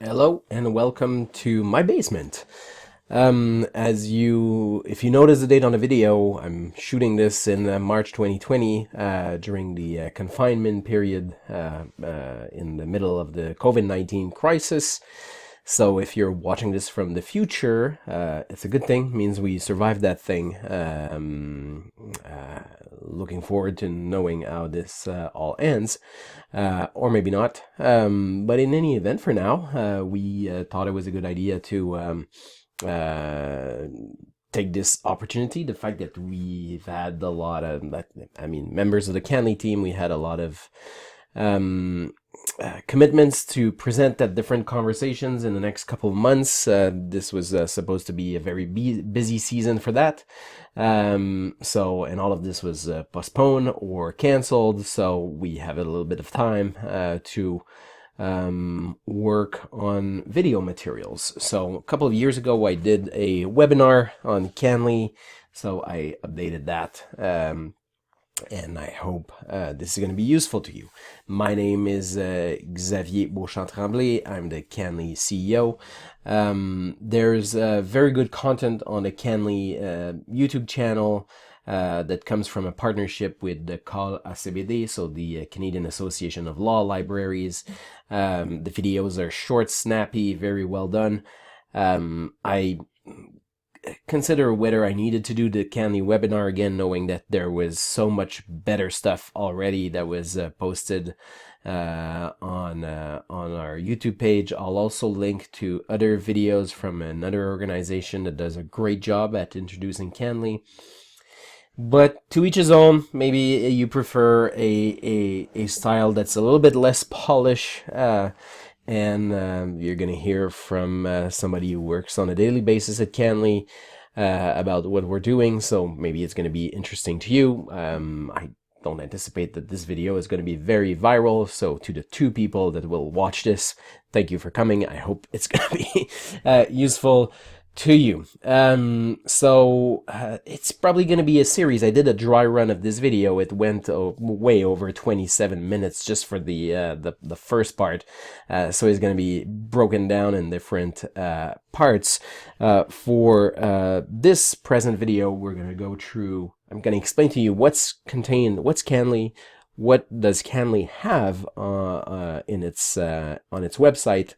Hello and welcome to my basement. If you notice the date on the video, I'm shooting this in March 2020 during the confinement period in the middle of the COVID-19 crisis. So if you're watching this from the future, it's a good thing. It means we survived that thing. Looking forward to knowing how this all ends, or maybe not. But in any event, for now, we thought it was a good idea to take this opportunity. The fact that we've had a lot of, members of the CanLII team, we had a lot of commitments to present at different conversations in the next couple of months. This was supposed to be a very busy season for that. And all of this was postponed or canceled. So we have a little bit of time to work on video materials. So a couple of years ago, I did a webinar on CanLII. So I updated that. And I hope this is going to be useful to you. My name is Xavier Beauchamp-Tremblay. I'm the CanLII CEO. There's very good content on the CanLII YouTube channel that comes from a partnership with the CanLII, so the Canadian Association of Law Libraries. The videos are short, snappy, very well done. I consider whether I needed to do the CanLII webinar again, knowing that there was so much better stuff already that was posted on our YouTube page. I'll also link to other videos from another organization that does a great job at introducing CanLII. But to each his own. Maybe you prefer a style that's a little bit less polished, and you're going to hear from somebody who works on a daily basis at CanLII about what we're doing, so maybe it's going to be interesting to you. I don't anticipate that this video is going to be very viral, so to the 2 people that will watch this, thank you for coming. I hope it's going to be useful to you. It's probably going to be a series. I did a dry run of this video. It went way over 27 minutes just for the first part. So it's going to be broken down in different parts. For this present video, we're going to go through, I'm going to explain to you what's CanLII, what does CanLII have in its on its website,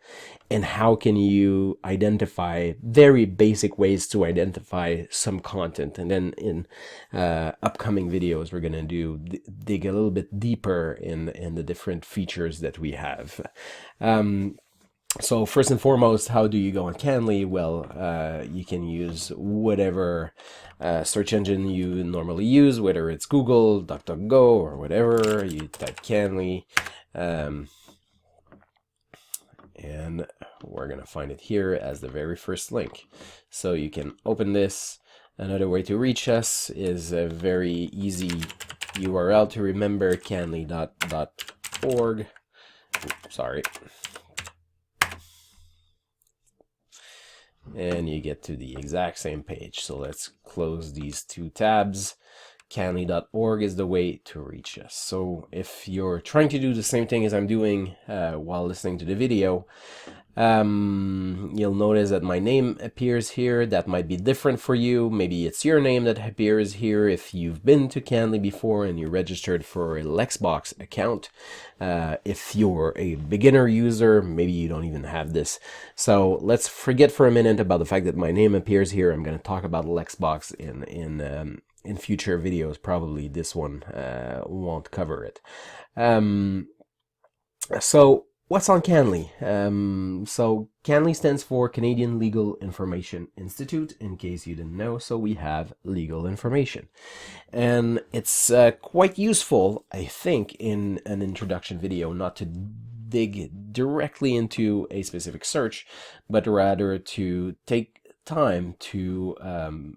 and how can you identify very basic ways to identify some content. And then in upcoming videos, we're going to dig a little bit deeper in the different features that we have. So first and foremost, how do you go on CanLII? Well, you can use whatever search engine you normally use, whether it's Google, DuckDuckGo, or whatever. You type CanLII, and we're going to find it here as the very first link. So you can open this. Another way to reach us is a very easy URL to remember, canli.org. Sorry. And you get to the exact same page. So let's close these 2 tabs. CanLII.org is the way to reach us. So if you're trying to do the same thing as I'm doing while listening to the video, you'll notice that my name appears here. That might be different for you. Maybe it's your name that appears here if you've been to CanLII before and you registered for a Lexbox account. If you're a beginner user, maybe you don't even have this. So let's forget for a minute about the fact that my name appears here. I'm going to talk about Lexbox in future videos. Probably this one won't cover it. So what's on CanLII? So CanLII stands for Canadian Legal Information Institute, in case you didn't know. So we have legal information. And it's quite useful, I think, in an introduction video, not to dig directly into a specific search, but rather to take time to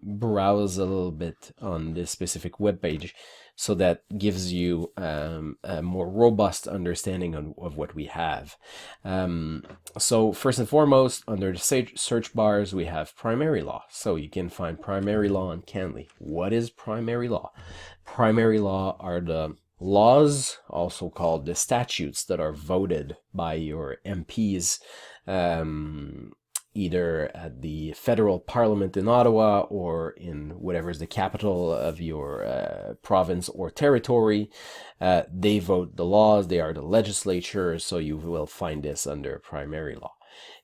browse a little bit on this specific web page, so that gives you a more robust understanding of what we have. So first and foremost, under the search bars, we have primary law. So you can find primary law on CanLII. What is primary law? Primary law are the laws, also called the statutes, that are voted by your MPs either at the federal parliament in Ottawa or in whatever is the capital of your province or territory. They vote the laws, they are the legislature, so you will find this under primary law.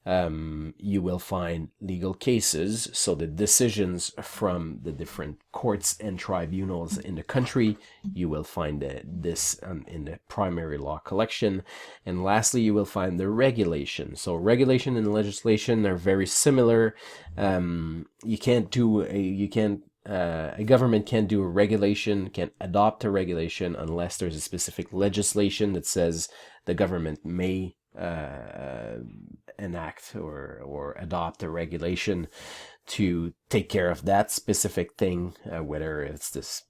You will find legal cases, so the decisions from the different courts and tribunals in the country, you will find this in the primary law collection. And lastly, you will find the regulation. So regulation and legislation are very similar. A government can't do a regulation, can't adopt a regulation unless there's a specific legislation that says the government may enact or adopt a regulation to take care of that specific thing, whether it's this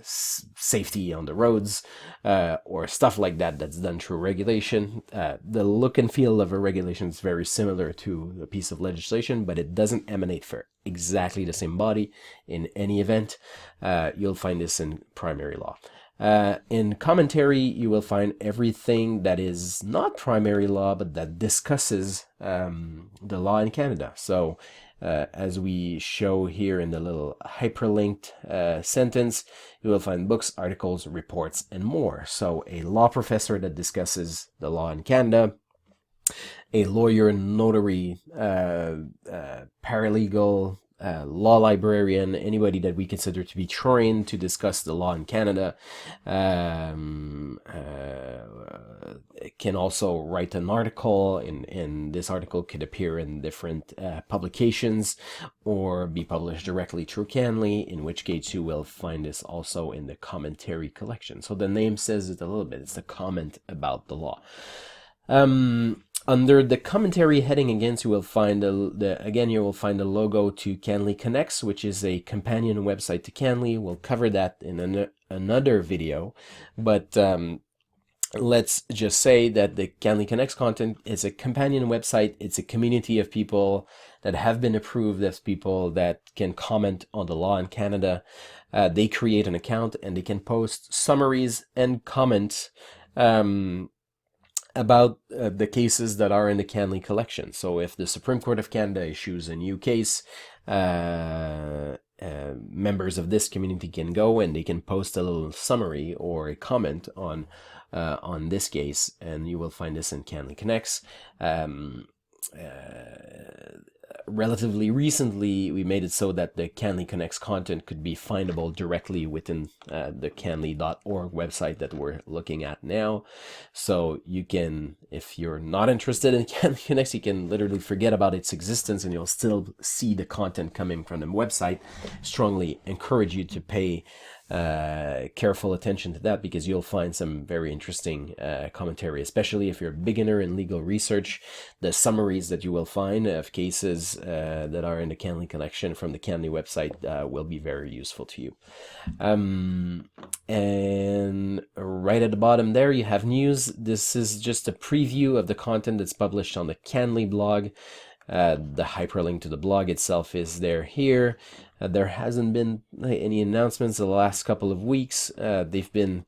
safety on the roads or stuff like that that's done through regulation. The look and feel of a regulation is very similar to a piece of legislation, but it doesn't emanate from exactly the same body in any event. You'll find this in primary law. In commentary, you will find everything that is not primary law, but that discusses the law in Canada. So as we show here in the little hyperlinked sentence, you will find books, articles, reports, and more. So a law professor that discusses the law in Canada, a lawyer, notary, paralegal, law librarian, anybody that we consider to be trained to discuss the law in Canada, can also write an article, and this article could appear in different publications or be published directly through CanLII, in which case you will find this also in the commentary collection. So the name says it a little bit, it's a comment about the law. Under the commentary heading, again, you will find you will find the logo to CanLII Connects, which is a companion website to CanLII. We'll cover that in another video, but let's just say that the CanLII Connects content is a companion website. It's a community of people that have been approved as people that can comment on the law in Canada. They create an account and they can post summaries and comments about the cases that are in the CanLII collection. So if the Supreme Court of Canada issues a new case, members of this community can go and they can post a little summary or a comment on this case, and you will find this in CanLII Connects. Relatively recently, we made it so that the CanLII Connects content could be findable directly within the canli.org website that we're looking at now. So you can, if you're not interested in CanLII Connects, you can literally forget about its existence and you'll still see the content coming from the website. Strongly encourage you to pay careful attention to that, because you'll find some very interesting commentary, especially if you're a beginner in legal research. The summaries that you will find of cases that are in the CanLII collection from the CanLII website will be very useful to you. And right at the bottom there you have news. This is just a preview of the content that's published on the CanLII blog. The hyperlink to the blog itself is there here. There hasn't been any announcements the last couple of weeks. They've been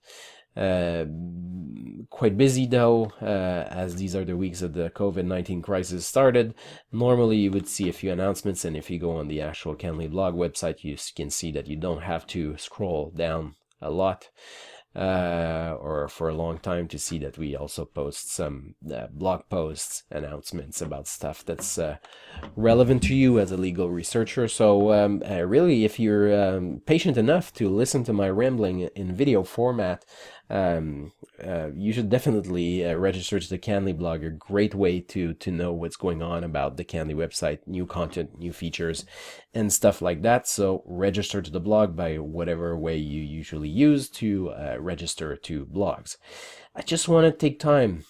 quite busy though, as these are the weeks that the COVID-19 crisis started. Normally you would see a few announcements, and if you go on the actual CanLII blog website, you can see that you don't have to scroll down a lot or for a long time to see that we also post some blog posts, announcements about stuff that's relevant to you as a legal researcher. So really, if you're patient enough to listen to my rambling in video format, you should definitely register to the CanLII blog. A great way to know what's going on about the CanLII website, new content, new features, and stuff like that. So register to the blog by whatever way you usually use to register to blogs. I just want to take time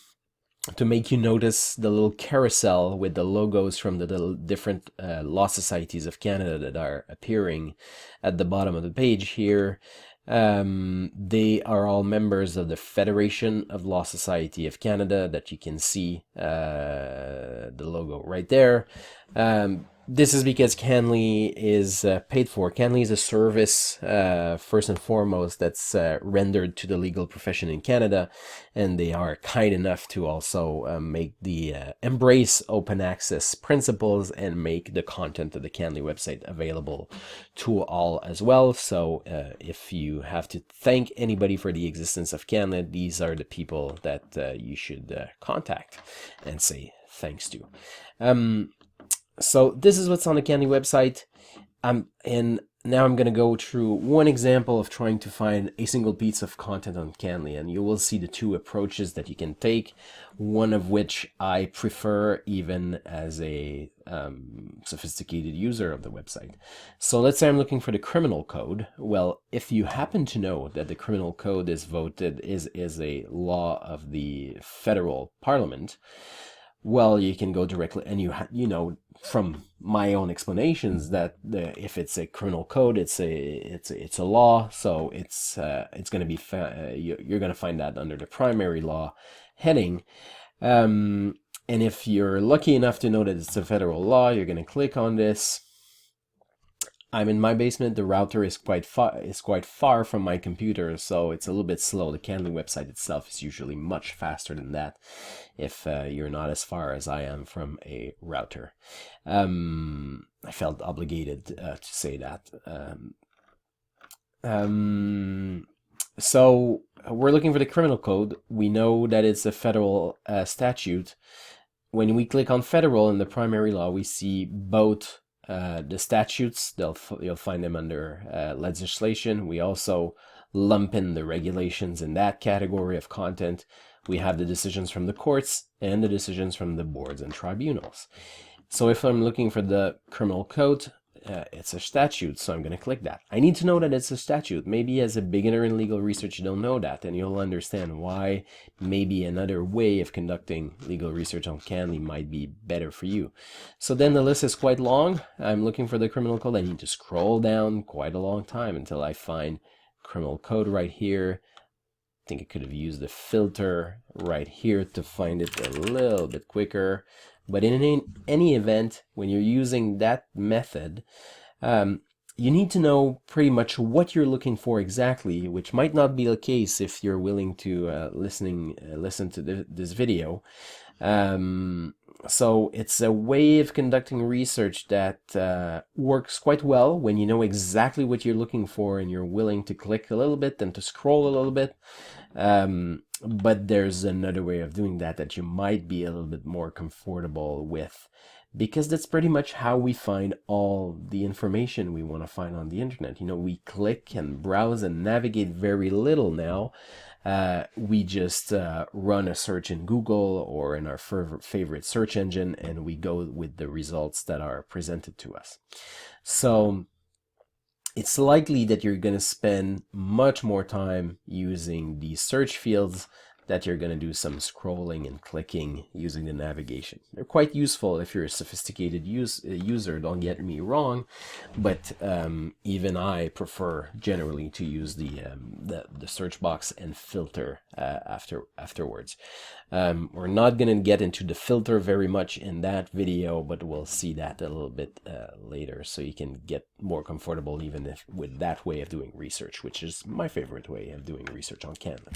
to make you notice the little carousel with the logos from the different law societies of Canada that are appearing at the bottom of the page here. They are all members of the Federation of Law Society of Canada, that you can see the logo right there. This is because CanLII is paid for. CanLII is a service, first and foremost, that's rendered to the legal profession in Canada, and they are kind enough to also make the embrace open access principles and make the content of the CanLII website available to all as well. So if you have to thank anybody for the existence of CanLII, these are the people that you should contact and say thanks to. So this is what's on the CanLII website. And now I'm going to go through one example of trying to find a single piece of content on CanLII, and you will see the two approaches that you can take, one of which I prefer even as a sophisticated user of the website. So let's say I'm looking for the criminal code. Well, if you happen to know that the criminal code is a law of the federal parliament, well, you can go directly, and you know from my own explanations that if it's a criminal code, it's a law, so it's going to be you're going to find that under the primary law heading, and if you're lucky enough to know that it's a federal law, you're going to click on this. I'm in my basement. The router is quite far from my computer, so it's a little bit slow. The CanLII website itself is usually much faster than that if you're not as far as I am from a router. I felt obligated to say that. So we're looking for the criminal code. We know that it's a federal statute. When we click on federal in the primary law, we see both the statutes. You'll find them under legislation. We also lump in the regulations in that category of content. We have the decisions from the courts and the decisions from the boards and tribunals. So if I'm looking for the criminal code, it's a statute, so I'm going to click that. I need to know that it's a statute. Maybe as a beginner in legal research, you don't know that, and you'll understand why maybe another way of conducting legal research on CanLII might be better for you. So then the list is quite long. I'm looking for the criminal code. I need to scroll down quite a long time until I find criminal code right here. I think I could have used the filter right here to find it a little bit quicker. But in any event, when you're using that method, you need to know pretty much what you're looking for exactly, which might not be the case if you're willing to listen to this video. So it's a way of conducting research that works quite well when you know exactly what you're looking for and you're willing to click a little bit and to scroll a little bit. But there's another way of doing that you might be a little bit more comfortable with, because that's pretty much how we find all the information we want to find on the internet. You know, we click and browse and navigate very little now. We just run a search in Google or in our favorite search engine, and we go with the results that are presented to us. So it's likely that you're going to spend much more time using the search fields, that you're going to do some scrolling and clicking using the navigation. They're quite useful if you're a sophisticated user, don't get me wrong, but even I prefer generally to use the search box and filter afterwards. We're not going to get into the filter very much in that video, but we'll see that a little bit later, so you can get more comfortable even with that way of doing research, which is my favorite way of doing research on CanLII.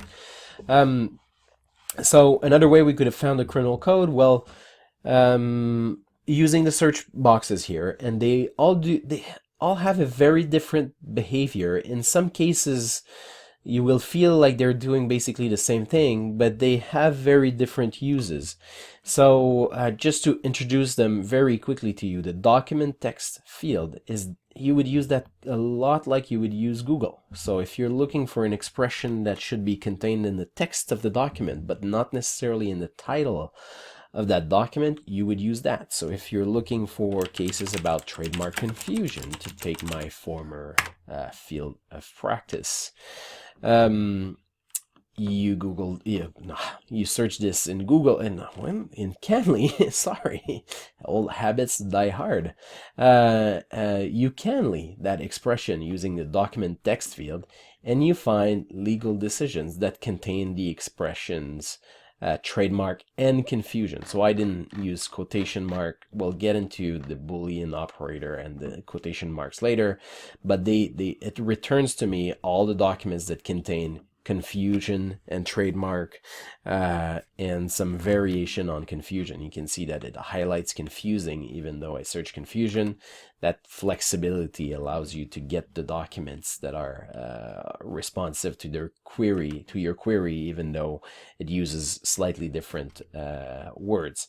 So another way we could have found the criminal code, well, using the search boxes here, and they all have a very different behavior. In some cases, you will feel like they're doing basically the same thing, but they have very different uses. So just to introduce them very quickly to you, the document text field you would use that a lot like you would use Google. So if you're looking for an expression that should be contained in the text of the document, but not necessarily in the title of that document, you would use that. So if you're looking for cases about trademark confusion, to take my former field of practice, you search this in Google, and in CanLII, sorry, old habits die hard. You CanLII that expression using the document text field, and you find legal decisions that contain the expressions trademark, and confusion. So I didn't use quotation mark. We'll get into the Boolean operator and the quotation marks later, but it returns to me all the documents that contain confusion and trademark, and some variation on confusion. You can see that it highlights confusing even though I search confusion. That flexibility allows you to get the documents that are responsive to your query, even though it uses slightly different words.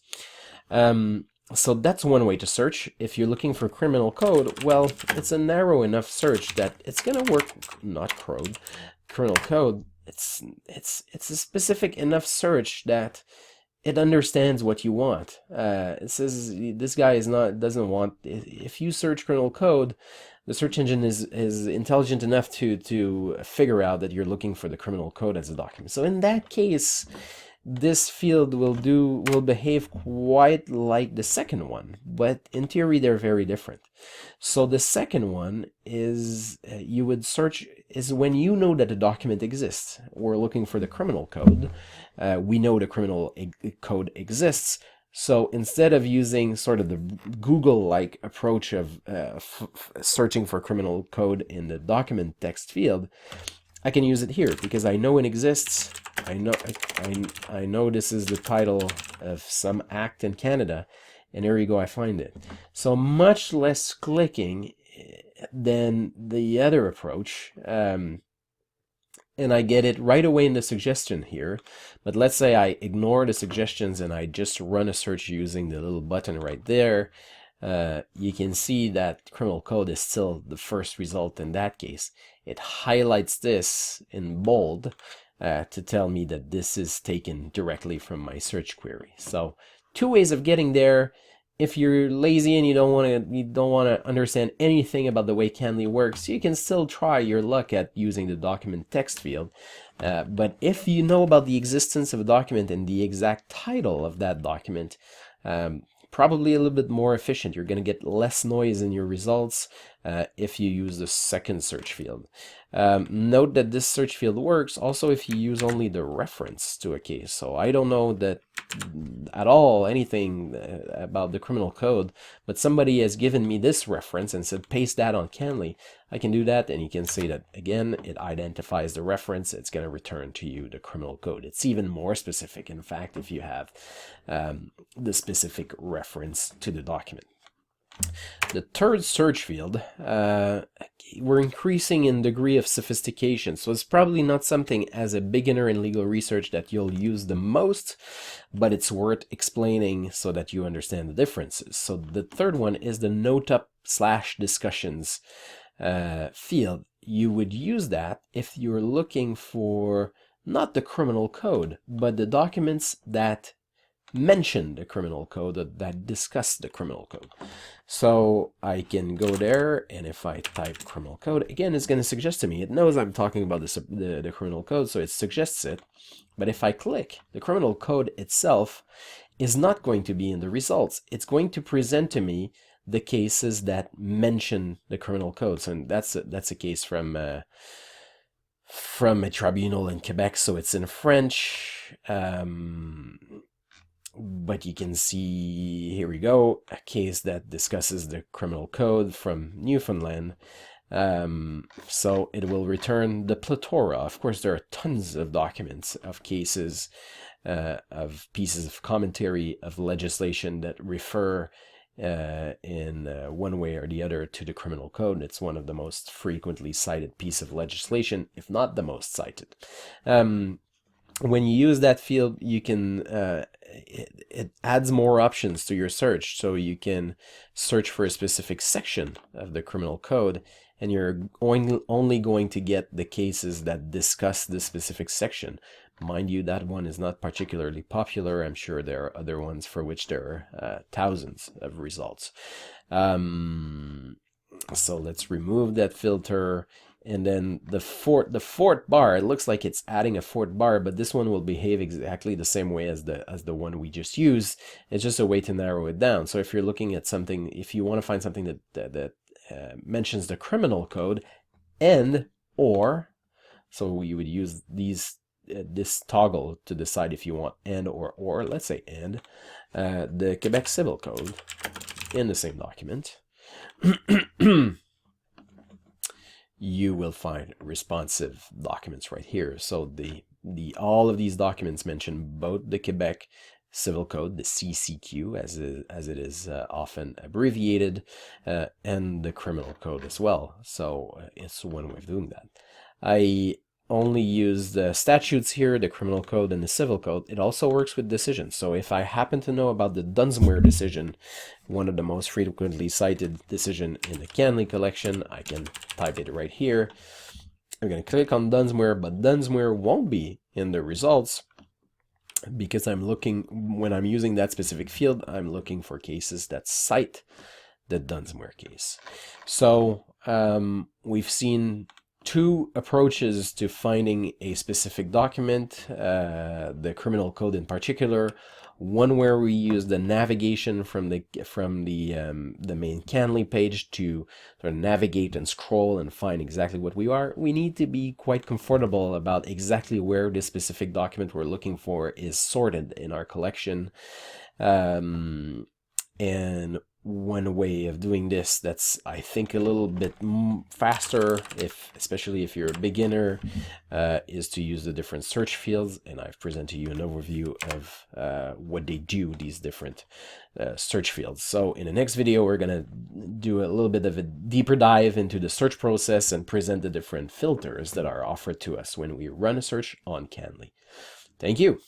So that's one way to search. If you're looking for criminal code, well, it's a narrow enough search that it's gonna work. Not criminal code. It's a specific enough search that it understands what you want. It says this guy doesn't want. If you search criminal code, the search engine is intelligent enough to figure out that you're looking for the criminal code as a document. So in that case, this field will behave quite like the second one, but in theory they're very different. So the second one is you would search is when you know that a document exists. We're looking for the criminal code. We know the criminal code exists. So instead of using sort of the Google-like approach of searching for criminal code in the document text field, I can use it here because I know it exists. I know this is the title of some act in Canada, and there you go, I find it. So much less clicking than the other approach, and I get it right away in the suggestion here. But let's say I ignore the suggestions and I just run a search using the little button right there. You can see that criminal code is still the first result in that case. It highlights this in bold to tell me that this is taken directly from my search query. So two ways of getting there. If you're lazy and you don't want to understand anything about the way CanLII works, you can still try your luck at using the document text field. But if you know about the existence of a document and the exact title of that document, probably a little bit more efficient. You're going to get less noise in your results if you use the second search field. Note that this search field works also if you use only the reference to a case. So I don't know that at all anything about the criminal code, but somebody has given me this reference and said paste that on CanLII. I can do that, and you can see that again it identifies the reference. It's going to return to you the criminal code. It's even more specific, in fact, if you have the specific reference to the document. The third search field, we're increasing in degree of sophistication, so it's probably not something as a beginner in legal research that you'll use the most, but it's worth explaining so that you understand the differences. So the third one is the note-up/discussions field. You would use that if you're looking for not the criminal code, but the documents that mention the criminal code, that discuss the criminal code. So I can go there, and if I type criminal code, again, it's going to suggest to me, it knows I'm talking about the criminal code, so it suggests it. But if I click, the criminal code itself is not going to be in the results. It's going to present to me the cases that mention the criminal code. So that's a case from a tribunal in Quebec, so it's in French. But you can see, here we go, a case that discusses the criminal code from Newfoundland. So it will return the plethora. Of course, there are tons of documents of cases, of pieces of commentary, of legislation that refer in one way or the other to the criminal code. It's one of the most frequently cited piece of legislation, if not the most cited. When you use that field, you can it adds more options to your search, so you can search for a specific section of the criminal code, and you're only going to get the cases that discuss this specific section. Mind you, that one is not particularly popular. I'm sure there are other ones for which there are thousands of results. So let's remove that filter. And then the fourth bar, it looks like it's adding a fourth bar, but this one will behave exactly the same way as the one we just used. It's just a way to narrow it down. So if you're looking at something, if you want to find something that mentions the criminal code, and or, so you would use these this toggle to decide if you want and or let's say and the Quebec Civil Code in the same document, you will find responsive documents right here. So all of these documents mention both the Quebec Civil Code, the CCQ as it is often abbreviated, and the Criminal Code as well. So it's one way of doing that. I only use the statutes here, the Criminal Code and the Civil Code. It also works with decisions. So if I happen to know about the Dunsmuir decision, one of the most frequently cited decision in the CanLII collection, I can type it right here. I'm going to click on Dunsmuir, but Dunsmuir won't be in the results because I'm looking, when I'm using that specific field, I'm looking for cases that cite the Dunsmuir case. So we've seen two approaches to finding a specific document, the Criminal Code in particular. One where we use the navigation from the main CanLII page to sort of navigate and scroll and find exactly what we are. We need to be quite comfortable about exactly where this specific document we're looking for is sorted in our collection. And one way of doing this that's, I think, a little bit faster, especially if you're a beginner, is to use the different search fields. And I've presented you an overview of what they do, these different search fields. So in the next video, we're going to do a little bit of a deeper dive into the search process and present the different filters that are offered to us when we run a search on CanLII. Thank you.